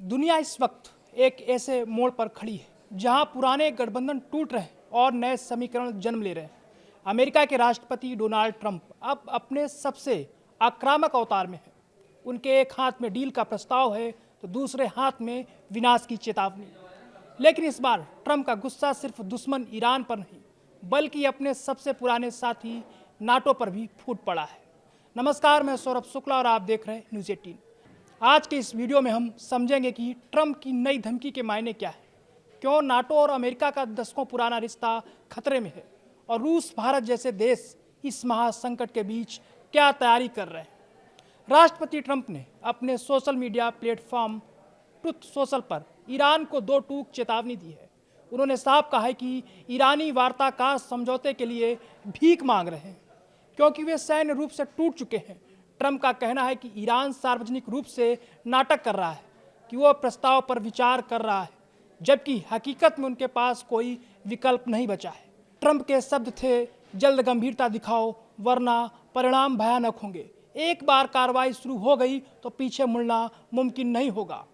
दुनिया इस वक्त एक ऐसे मोड़ पर खड़ी है जहां पुराने गठबंधन टूट रहे हैं और नए समीकरण जन्म ले रहे हैं। अमेरिका के राष्ट्रपति डोनाल्ड ट्रंप अब अपने सबसे आक्रामक अवतार में है। उनके एक हाथ में डील का प्रस्ताव है तो दूसरे हाथ में विनाश की चेतावनी। लेकिन इस बार ट्रंप का गुस्सा सिर्फ दुश्मन ईरान पर नहीं बल्कि अपने सबसे पुराने साथी नाटो पर भी फूट पड़ा है। नमस्कार, मैं सौरभ शुक्ला और आप देख रहे हैं न्यूज़ 18। आज के इस वीडियो में हम समझेंगे कि ट्रंप की नई धमकी के मायने क्या है, क्यों नाटो और अमेरिका का दशकों पुराना रिश्ता खतरे में है और रूस भारत जैसे देश इस महासंकट के बीच क्या तैयारी कर रहे हैं। राष्ट्रपति ट्रंप ने अपने social media platform truth social पर ईरान को दो टूक चेतावनी दी है। उन्होंने साफ कहा है कि ईरानी वार्ताकार समझौते के लिए भीख मांग रहे हैं क्योंकि वे सैन्य रूप से टूट चुके हैं। ट्रंप का कहना है कि ईरान सार्वजनिक रूप से नाटक कर रहा है कि वो प्रस्ताव पर विचार कर रहा है, जबकि हकीकत में उनके पास कोई विकल्प नहीं बचा है। ट्रंप के शब्द थे, जल्द गंभीरता दिखाओ वरना परिणाम भयानक होंगे। एक बार कार्रवाई शुरू हो गई तो पीछे मुड़ना मुमकिन नहीं होगा।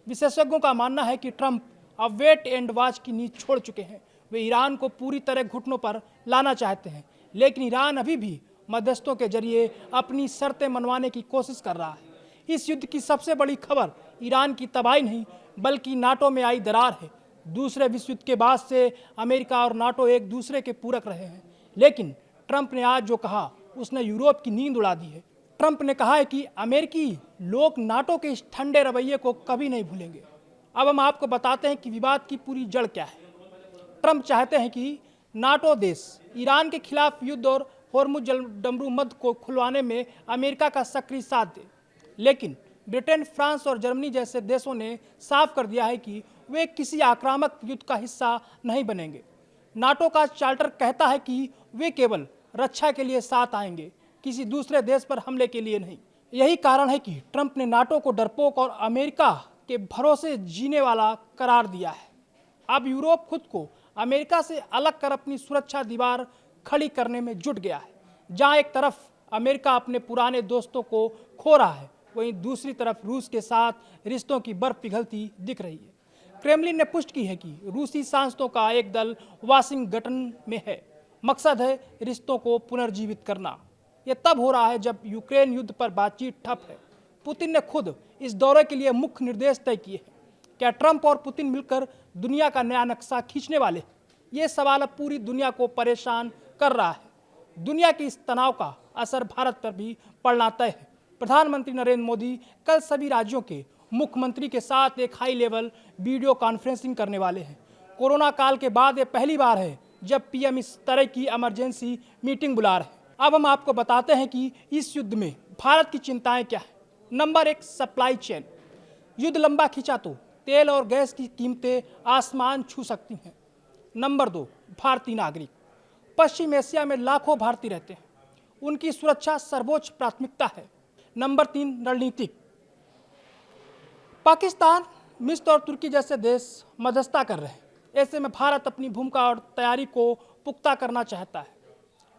विशेषज्ञों का मानना है कि ट्रंप अब वेट एंड वॉच की नींद छोड़ चुके हैं। वे ईरान को पूरी तरह घुटनों पर लाना चाहते हैं, लेकिन ईरान अभी भी मध्यस्थों के जरिए अपनी शर्तें मनवाने की कोशिश कर रहा है। इस युद्ध की सबसे बड़ी खबर ईरान की तबाही नहीं बल्कि नाटो में आई दरार है। दूसरे विश्व युद्ध के बाद से अमेरिका और नाटो एक दूसरे के पूरक रहे हैं, लेकिन ट्रंप ने आज जो कहा उसने यूरोप की नींद उड़ा दी है। ट्रंप ने कहा है कि अमेरिकी लोग नाटो के इस ठंडे रवैये को कभी नहीं भूलेंगे। अब हम आपको बताते हैं कि विवाद की पूरी जड़ क्या है। ट्रंप चाहते हैं कि नाटो देश ईरान के खिलाफ युद्ध और होर्मुज जलडमरू मध्य को खुलवाने में अमेरिका का सक्रिय साथ दे, लेकिन ब्रिटेन, फ्रांस और जर्मनी जैसे देशों ने साफ कर दिया है कि वे किसी आक्रामक युद्ध का हिस्सा नहीं बनेंगे। नाटो का चार्टर कहता है कि वे केवल रक्षा के लिए साथ आएंगे, किसी दूसरे देश पर हमले के लिए नहीं। यही कारण है कि ट्रंप ने नाटो को डरपोक और अमेरिका के भरोसे जीने वाला करार दिया है। अब यूरोप खुद को अमेरिका से अलग कर अपनी सुरक्षा दीवार खड़ी करने में जुट गया है। जहां एक तरफ अमेरिका अपने पुराने दोस्तों को खो रहा है, वहीं दूसरी तरफ रूस के साथ रिश्तों की बर्फ पिघलती दिख रही है। क्रेमलिन ने पुष्टि की है कि रूसी सांसदों का एक दल वाशिंगटन में है। मकसद है रिश्तों को पुनर्जीवित करना। यह तब हो रहा है जब यूक्रेन युद्ध पर बातचीत ठप है। पुतिन ने खुद इस दौरे के लिए मुख्य निर्देश तय किए हैं। क्या ट्रंप और पुतिन मिलकर दुनिया का नया नक्शा खींचने वाले? ये सवाल अब पूरी दुनिया को परेशान कर रहा है। दुनिया के इस तनाव का असर भारत पर भी पड़ना तय है। प्रधानमंत्री नरेंद्र मोदी कल सभी राज्यों के मुख्यमंत्री के साथ एक हाई लेवल वीडियो कॉन्फ्रेंसिंग करने वाले हैं। कोरोना काल के बाद ये पहली बार है जब पीएम इस तरह की इमरजेंसी मीटिंग बुला रहे हैं। अब हम आपको बताते हैं कि इस युद्ध में भारत की चिंताएं क्या है। Number 1, supply chain. युद्ध लंबा खिंचा तो तेल और गैस की कीमतें आसमान छू सकती हैं। नंबर 2, भारतीय नागरिक। पश्चिम एशिया में लाखों भारतीय रहते हैं, उनकी सुरक्षा सर्वोच्च प्राथमिकता है। नंबर 3, रणनीतिक। पाकिस्तान, मिस्र और तुर्की जैसे देश मध्यस्थता कर रहे हैं। ऐसे में भारत अपनी भूमिका और तैयारी को पुख्ता करना चाहता है।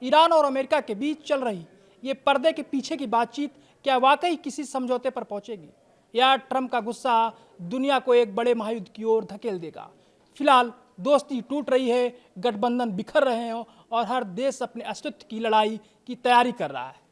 ईरान और अमेरिका के बीच चल रही ये पर्दे के पीछे की बातचीत क्या वाकई किसी समझौते पर पहुंचेगी, या ट्रंप का गुस्सा दुनिया को एक बड़े महायुद्ध की ओर धकेल देगा? फिलहाल दोस्ती टूट रही है, गठबंधन बिखर रहे हैं और हर देश अपने अस्तित्व की लड़ाई की तैयारी कर रहा है।